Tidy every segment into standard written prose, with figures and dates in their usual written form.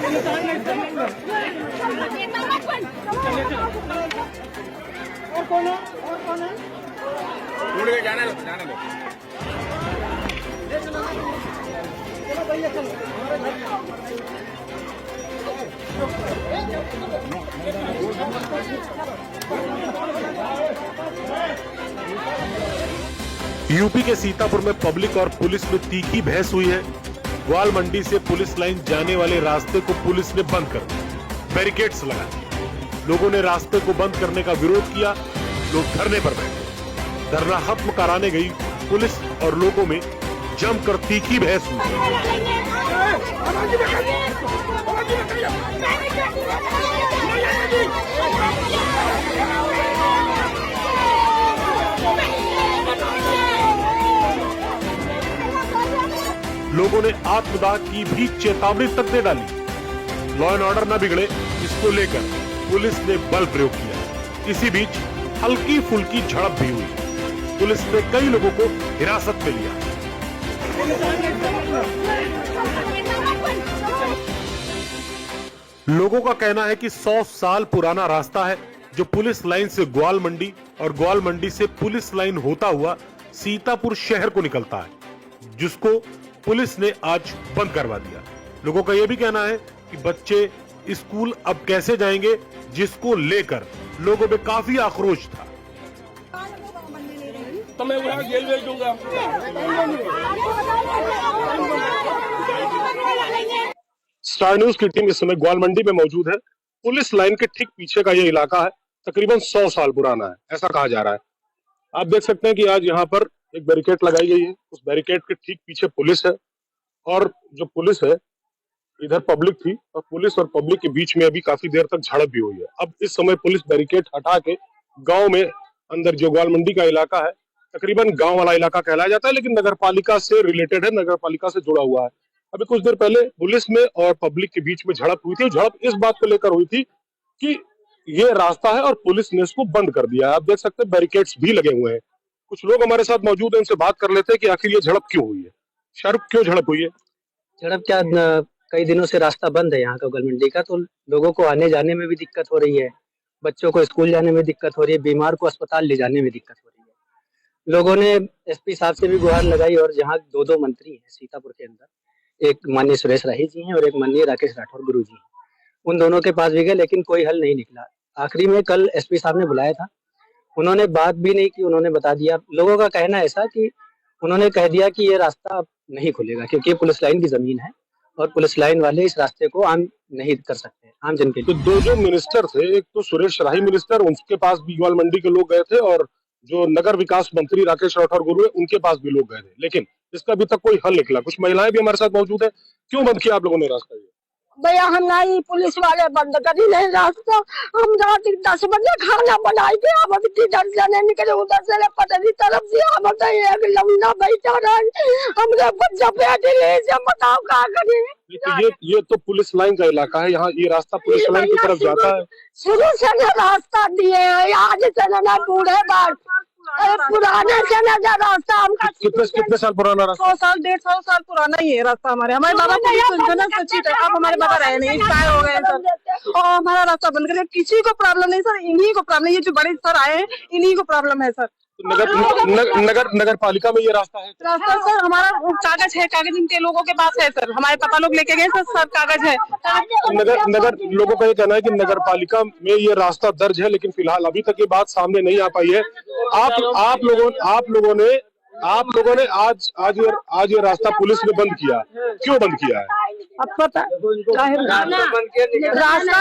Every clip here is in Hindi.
और कौन है? जाने दो, जाने दो। चलो भैया चलो। यूपी के सीतापुर में पब्लिक और पुलिस में तीखी बहस हुई है। ग्वाल मंडी से पुलिस लाइन जाने वाले रास्ते को पुलिस ने बंद कर दिया, बैरिकेड्स लगाए। लोगों ने रास्ते को बंद करने का विरोध किया, लोग धरने पर बैठे। धरना खत्म कराने गई पुलिस और लोगों में जमकर तीखी बहस हुई। लोगों ने आत्मदाह की भी चेतावनी तक दे डाली। लॉ एंड ऑर्डर न बिगड़े, इसको लेकर पुलिस ने बल प्रयोग किया। इसी बीच हल्की फुल्की झड़प भी हुई। पुलिस ने कई लोगों को हिरासत में लिया। लोगों का कहना है कि 100 साल पुराना रास्ता है जो पुलिस लाइन से ग्वाल मंडी और ग्वाल मंडी से पुलिस लाइन होता हुआ सीतापुर शहर को निकलता है, जिसको पुलिस ने आज बंद करवा दिया। लोगों का यह भी कहना है कि बच्चे स्कूल अब कैसे जाएंगे, जिसको लेकर लोगों में काफी आक्रोश था। तो मैं वहाँ जेल भेज दूंगा। स्टार न्यूज की टीम इस समय ग्वाल मंडी में मौजूद है। पुलिस लाइन के ठीक पीछे का ये इलाका है, तकरीबन 100 साल पुराना है, ऐसा कहा जा रहा है। आप देख सकते हैं कि आज यहाँ पर एक बैरिकेड लगाई गई है। उस बैरिकेड के ठीक पीछे पुलिस है और जो पुलिस है, इधर पब्लिक थी और पुलिस और पब्लिक के बीच में अभी काफी देर तक झड़प भी हुई है। अब इस समय पुलिस बैरिकेड हटा के गांव में अंदर जो ग्वाल मंडी का इलाका है, तकरीबन गांव वाला इलाका कहलाया जाता है, लेकिन नगर पालिका से रिलेटेड है, नगर पालिका से जुड़ा हुआ है। अभी कुछ देर पहले पुलिस में और पब्लिक के बीच में झड़प हुई थी। झड़प इस बात को लेकर हुई थी कि ये रास्ता है और पुलिस ने इसको बंद कर दिया है। आप देख सकते हैं बैरिकेड्स भी लगे हुए हैं। कुछ लोग हमारे साथ मौजूद हैं, उनसे बात कर लेते हैं कि आखिर ये झड़प क्यों हुई है। शाहरुख, क्यों झड़प हुई है? झड़प क्या, कई दिनों से रास्ता बंद है यहाँ का ग्वाल मंडी का, तो लोगों को आने जाने में भी दिक्कत हो रही है, बच्चों को स्कूल जाने में दिक्कत हो रही है, बीमार को अस्पताल ले जाने में दिक्कत हो रही है। लोगों ने एसपी साहब से भी गुहार लगाई और यहाँ 2 मंत्री हैं सीतापुर के अंदर, एक माननीय सुरेश राही जी हैं और एक माननीय राकेश राठौर गुरु जी हैं। उन दोनों के पास भी गए, लेकिन कोई हल नहीं निकला। आखिरी में कल एसपी साहब ने बुलाया था, उन्होंने बात भी नहीं की। उन्होंने बता दिया, लोगों का कहना ऐसा कि उन्होंने कह दिया कि ये रास्ता नहीं खुलेगा क्योंकि ये पुलिस लाइन की जमीन है और पुलिस लाइन वाले इस रास्ते को आम नहीं कर सकते, आम जन के लिए। तो 2 जो मिनिस्टर थे, एक तो सुरेश राही मिनिस्टर, उनके पास भी ग्वाल मंडी के लोग गए थे, और जो नगर विकास मंत्री राकेश राठौर गुरु है, उनके पास भी लोग गए थे, लेकिन इसका अभी तक कोई हल निकला। कुछ महिलाएं भी हमारे साथ मौजूद है। क्यों बंद किया आप लोगों ने रास्ता? ये भैया हम नहीं, पुलिस वाले बंद करी नहीं रास्ता। हम रात 10 बजे खाना बनाए के हम इधर से नहीं निकले, उधर से पटरी तरफ से हम एक लौंडा बैठा रहे, हमने बच्चा बैठ से बताओ क्या करें। ये तो पुलिस लाइन का इलाका है, यहाँ ये रास्ता पुलिस लाइन की तरफ जाता है। शुरू से रास्ता दिए हैं, आज से ना बूढ़े बात पुराने से ना रास्ता हमका। कितने साल पुराना रास्ता? 100 साल 150 साल पुराना ही है रास्ता। हमारे बाबा सचित है, अब हमारे बाबा रहे नहीं, एक्सपायर हो गए सर, और हमारा रास्ता बंद कर दिया। किसी को प्रॉब्लम नहीं सर, इन्हीं को प्रॉब्लम। ये जो बड़े सर आए हैं, इन्हीं को प्रॉब्लम है सर। नगर पालिका में ये रास्ता है? रास्ता सर हमारा कागज है, कागज इनके लोगों के पास है सर, हमारे पापा लोग लेके गए सर, कागज है। नगर लोगों का ये कहना है कि नगर पालिका में ये रास्ता दर्ज है, लेकिन फिलहाल अभी तक ये बात सामने नहीं आ पाई है। आप लोगों ने आज ये रास्ता पुलिस ने बंद किया, क्यों बंद किया है? अब पता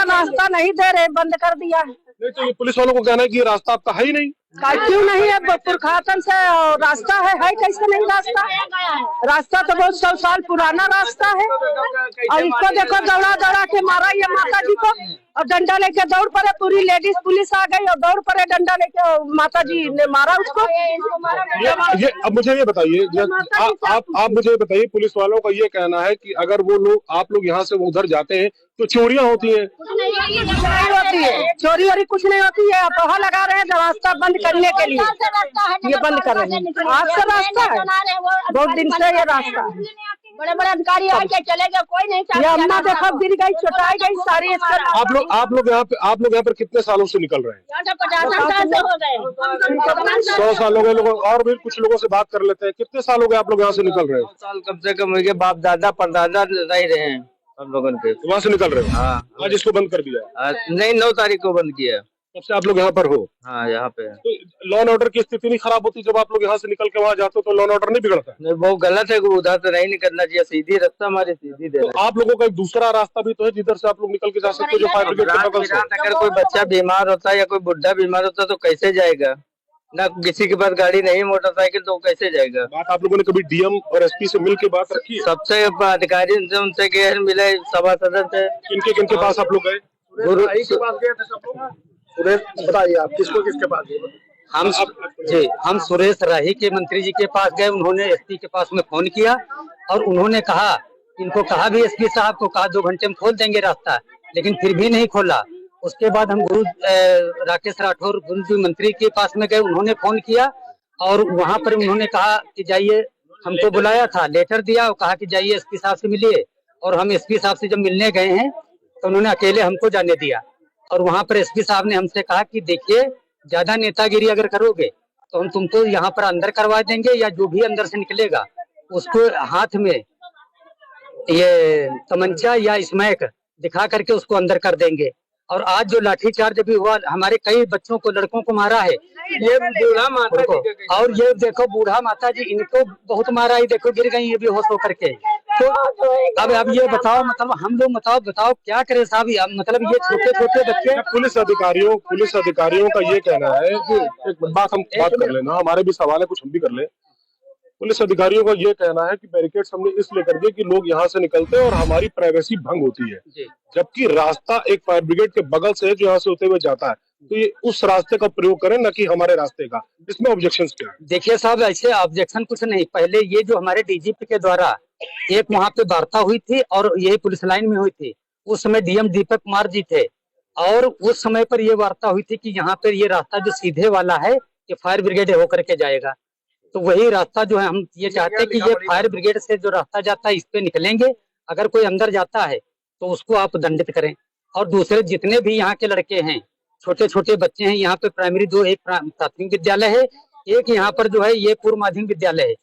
रास्ता नहीं दे रहे, बंद कर दिया है। नहीं तो ये पुलिस वालों को कहना है कि ये रास्ता आपका है ही नहीं। क्यों नहीं है? पुरखातन से रास्ता है कैसे नहीं रास्ता? रास्ता तो बहुत 100 साल पुराना रास्ता है, और इसको देखो दौड़ा के मारा ये माता जी को, और डंडा लेके दौड़ पड़े, पूरी लेडीज पुलिस आ गई और दौड़ पड़े, डंडा लेके माता जी ने मारा उसको। ये अब मुझे ये बताइए, आप मुझे बताइए, पुलिस वालों का ये कहना है कि अगर वो लोग, आप लोग यहाँ से उधर जाते हैं तो चोरियां होती हैं। चोरी वोरी कुछ नहीं होती है। अपोहा लगा रहे हैं रास्ता बंद करने के लिए, ये बंद कर रहे हैं। आज का रास्ता है, बहुत दिन से ये रास्ता है। बड़े बड़े अधिकारी आके चले गए, कोई नहीं ये अम्मा देखो गिर गई, चुटाई गई सारी। आप लोग यहाँ पे कितने सालों से निकल रहे हैं? 50 साल से हो गए। 100 साल हो गए लोगों। और भी कुछ लोगों से बात कर लेते हैं। कितने साल हो गए आप लोग यहाँ से निकल रहे हैं? साल कम से कम मुझे बाप दादा परदादा रह रहे हैं हम लोगों के। वहाँ से निकल रहे हो? हाँ। आज इसको बंद कर दिया? नहीं, 9 तारीख को बंद किया। तब से आप लोग यहाँ पर हो? हाँ, यहाँ पे। तो लॉ एंड ऑर्डर की स्थिति नहीं खराब होती जब आप लोग यहाँ से निकल के वहाँ जाते हो? तो लॉ एंड ऑर्डर नहीं बिगड़ता? नहीं, बहुत गलत है, उधर तो नहीं निकलना चाहिए, सीधी रास्ता हमारी सीधी दे। तो आप लोगों का एक दूसरा रास्ता भी तो है जिधर से आप लोग निकल के जा सकते हो, जो फायर ब्रिगेड के बगल से। अगर कोई बच्चा बीमार होता है या कोई बुढ़ा बीमार होता है तो कैसे जाएगा? ना किसी के पास गाड़ी नहीं, मोटरसाइकिल, तो कैसे जाएगा? बात आप लोगों ने कभी डीएम और एसपी से मिल के बात रखी है? सबसे अधिकारी उनसे गए, मिले सभासद से। किनके पास आप लोग गए? गुरु सुरेश, बताइए आप किसके पास गए? हम सुरेश राही के मंत्री जी के पास गए। उन्होंने एसपी के पास में फोन किया और उन्होंने कहा, इनको कहा भी एसपी साहब को कहा 2 घंटे में खोल देंगे रास्ता, लेकिन फिर भी नहीं खोला। उसके बाद हम राकेश राठौर गुरु मंत्री के पास में गए। उन्होंने फोन किया और वहां पर उन्होंने कहा कि जाइए, हमको बुलाया था, लेटर दिया और कहा कि जाइए एसपी साहब से मिलिए। और हम एसपी साहब से जब मिलने गए हैं तो उन्होंने अकेले हमको जाने दिया। और वहां पर एसपी साहब ने हमसे कहा कि देखिए, ज्यादा नेतागिरी अगर करोगे तो हम तुमको यहाँ पर अंदर करवा देंगे, या जो भी अंदर से निकलेगा उसको हाथ में ये तमंचा या स्मैक दिखा करके उसको अंदर कर देंगे। और आज जो लाठीचार्ज भी हुआ, हमारे कई बच्चों को, लड़कों को मारा है। ये बूढ़ा माता जी, और ये देखो बूढ़ा माता जी, इनको बहुत मारा है। देखो गिर गई ये भी होश होकर के। तो अब ये बताओ, मतलब हम लोग बताओ क्या करें साहब? मतलब ये छोटे छोटे बच्चे। पुलिस अधिकारियों का ये कहना है कि एक बात कर लेना, हमारे भी सवाल है, कुछ हम भी कर ले। पुलिस अधिकारियों का ये कहना है कि बैरिकेड्स हमने इसलिए कर दिए कि लोग यहाँ से निकलते हैं और हमारी प्राइवेसी भंग होती है, जबकि रास्ता एक फायर ब्रिगेड के बगल से है जो यहाँ से होते हुए जाता है। तो ये उस रास्ते का प्रयोग करें, न कि हमारे रास्ते का। इसमें ऑब्जेक्शन क्या है? देखिए साहब, ऐसे ऑब्जेक्शन कुछ नहीं। पहले ये जो हमारे डीजीपी के द्वारा एक वहाँ पे वार्ता हुई थी और यही पुलिस लाइन में हुई थी। उस समय डीएम दीपक कुमार जी थे और उस समय पर ये वार्ता हुई थी कि यहाँ पर ये रास्ता जो सीधे वाला है ये फायर ब्रिगेड होकर के जाएगा। तो वही रास्ता जो है, हम ये चाहते हैं कि ये फायर ब्रिगेड से जो रास्ता जाता है इस पे निकलेंगे। अगर कोई अंदर जाता है तो उसको आप दंडित करें। और दूसरे जितने भी यहाँ के लड़के हैं, छोटे छोटे बच्चे हैं, यहाँ पे प्राइमरी एक प्राथमिक विद्यालय है, एक यहाँ पर जो है ये पूर्व माध्यमिक विद्यालय है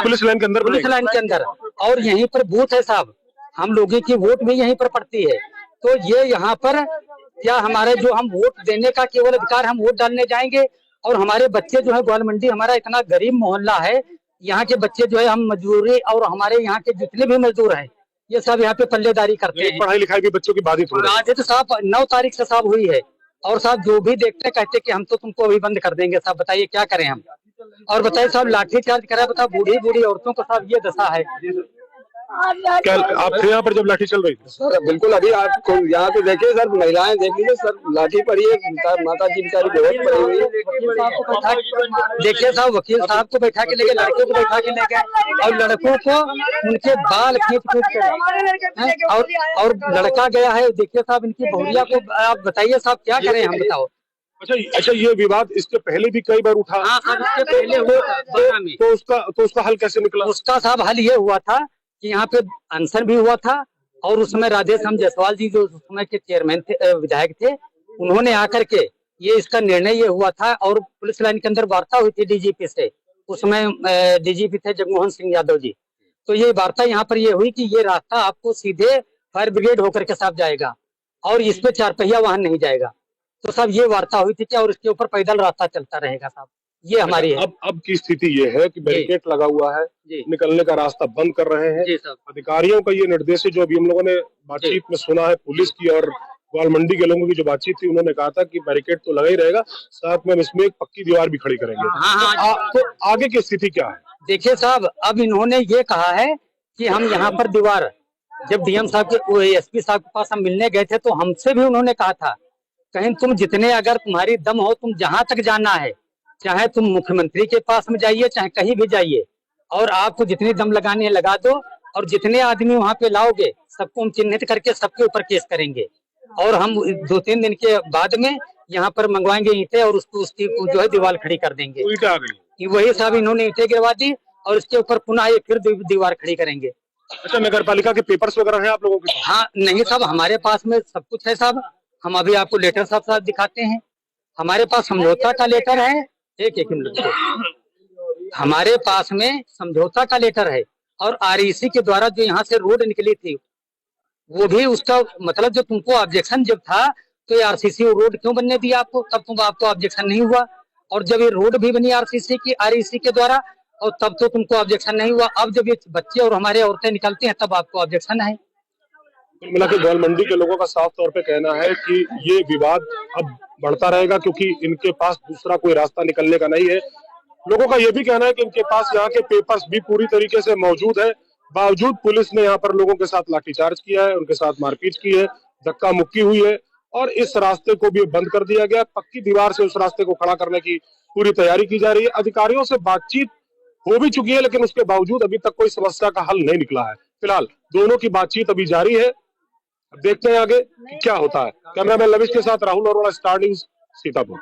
पुलिस लाइन के अंदर। पुलिस लाइन के अंदर। और यहीं पर बूथ है साहब, हम लोगों की वोट भी यहीं पर पड़ती है। तो ये यहाँ पर क्या हमारे जो हम वोट देने का केवल अधिकार, हम वोट डालने जाएंगे और हमारे बच्चे जो है, ग्वाल मंडी हमारा इतना गरीब मोहल्ला है, यहाँ के बच्चे जो है, हम मजदूरी और हमारे यहाँ के जितने भी मजदूर हैं ये सब यहाँ पे पल्लेदारी करते हैं। पढ़ाई लिखाई भी बच्चों की बाधित हो रही है। आज तो साहब 9 तारीख से साहब हुई है और साहब जो भी देखते कहते कि हम तो तुमको अभी बंद कर देंगे। साहब बताइए क्या करें हम? और बताइए साहब, लाठीचार्ज करा, बताओ बूढ़ी औरतों को साहब ये दशा है। क्या आप थे यहाँ पर जब लाठी चल रही थी? सर बिल्कुल, अभी आप यहाँ पे देखिए सर, महिलाएं देख लीजिए सर, लाठी पड़ी है, माता जी बेचारी बहुत पड़ी हुई है। देखिए साहब, वकील साहब को बैठा के लेके, लड़कों को बैठा के लेके, और लड़कों को उनके बाल खींच के, और लड़का गया है। देखिए साहब, इनकी बहुरिया को आप बताइए साहब क्या करें हम? बताओ। अच्छा, ये विवाद इसके पहले भी कई बार उठा। हाँ साहब, इसके पहले तो उसका हल कैसे निकला? उसका साहब हल ये हुआ था कि यहाँ पे अनशन भी हुआ था और उस समय राधेश्याम जायसवाल जी जो उस समय के चेयरमैन थे, विधायक थे, उन्होंने आकर के ये इसका निर्णय ये हुआ था। और पुलिस लाइन के अंदर वार्ता हुई थी डीजीपी से। उस समय डीजीपी थे जगमोहन सिंह यादव जी। तो ये वार्ता यहाँ पर ये हुई कि ये रास्ता आपको सीधे फायर ब्रिगेड होकर के साहब जाएगा और इस पे 4 पहिया वाहन नहीं जाएगा। तो साहब ये वार्ता हुई थी क्या, और इसके ऊपर पैदल रास्ता चलता रहेगा साहब। ये हमारी है। अब की स्थिति ये है कि बैरिकेड लगा हुआ है, निकलने का रास्ता बंद कर रहे हैं। अधिकारियों का ये निर्देश है जो अभी हम लोगों ने बातचीत में सुना है, पुलिस की और ग्वाल मंडी के लोगों की जो बातचीत थी, उन्होंने कहा था कि बैरिकेड तो लगा ही रहेगा, साथ में हम इसमें एक पक्की दीवार भी खड़ी करेंगे। तो आगे की स्थिति क्या है? देखिए साहब, अब इन्होंने ये कहा है कि हम यहाँ पर दीवार, जब डीएम साहब के एसपी साहब के पास हम मिलने गए थे तो हमसे भी उन्होंने कहा था, कहीं तुम जितने, अगर तुम्हारी दम हो, तुम जहां तक जाना है, चाहे तुम मुख्यमंत्री के पास में जाइए, चाहे कहीं भी जाइए, और आपको जितनी दम लगानी है लगा दो, और जितने आदमी वहां पे लाओगे सबको हम चिन्हित करके सबके ऊपर केस करेंगे। और हम 2-3 दिन के बाद में यहाँ पर मंगवाएंगे ईंटें और उसकी जो है दीवार खड़ी कर देंगे। ईंटें आ गई? वही साहब, इन्होंने ईंटें गिरवा दी और इसके ऊपर पुनः फिर दीवार खड़ी करेंगे। अच्छा, नगर पालिका के पेपर्स वगैरह हैं आप लोगों के? हाँ नहीं साहब, हमारे पास में सब कुछ है साहब। हम अभी आपको लेटर साहब दिखाते हैं। हमारे पास समझौता का लेटर है। एक मिनट, हमारे पास में समझौता का लेटर है और आरईसी के द्वारा जो यहाँ से रोड निकली थी वो भी उसका मतलब जो तुमको ऑब्जेक्शन जब था तो ये आरसीसी रोड क्यों बनने दिया आपको? तब आपको ऑब्जेक्शन नहीं हुआ। और जब ये रोड भी बनी आरईसी के द्वारा और तब तो तुमको ऑब्जेक्शन नहीं हुआ। अब जब ये बच्चे और हमारे औरतें निकलते हैं तब आपको ऑब्जेक्शन है। कुल मिला के ग्वाल मंडी के लोगों का साफ तौर पे कहना है कि ये विवाद अब बढ़ता रहेगा क्योंकि इनके पास दूसरा कोई रास्ता निकलने का नहीं है। लोगों का ये भी कहना है कि इनके पास यहाँ के पेपर्स भी पूरी तरीके से मौजूद है, बावजूद पुलिस ने यहाँ पर लोगों के साथ लाठीचार्ज किया है, उनके साथ मारपीट की है, धक्का मुक्की हुई है और इस रास्ते को भी बंद कर दिया गया। पक्की दीवार से उस रास्ते को खड़ा करने की पूरी तैयारी की जा रही है। अधिकारियों से बातचीत हो भी चुकी है लेकिन उसके बावजूद अभी तक कोई समस्या का हल नहीं निकला है। फिलहाल दोनों की बातचीत अभी जारी है, अब देखते हैं आगे कि क्या होता है। कैमरामैन लविश के साथ राहुल अरोड़ा, स्टार न्यूज़, सीतापुर।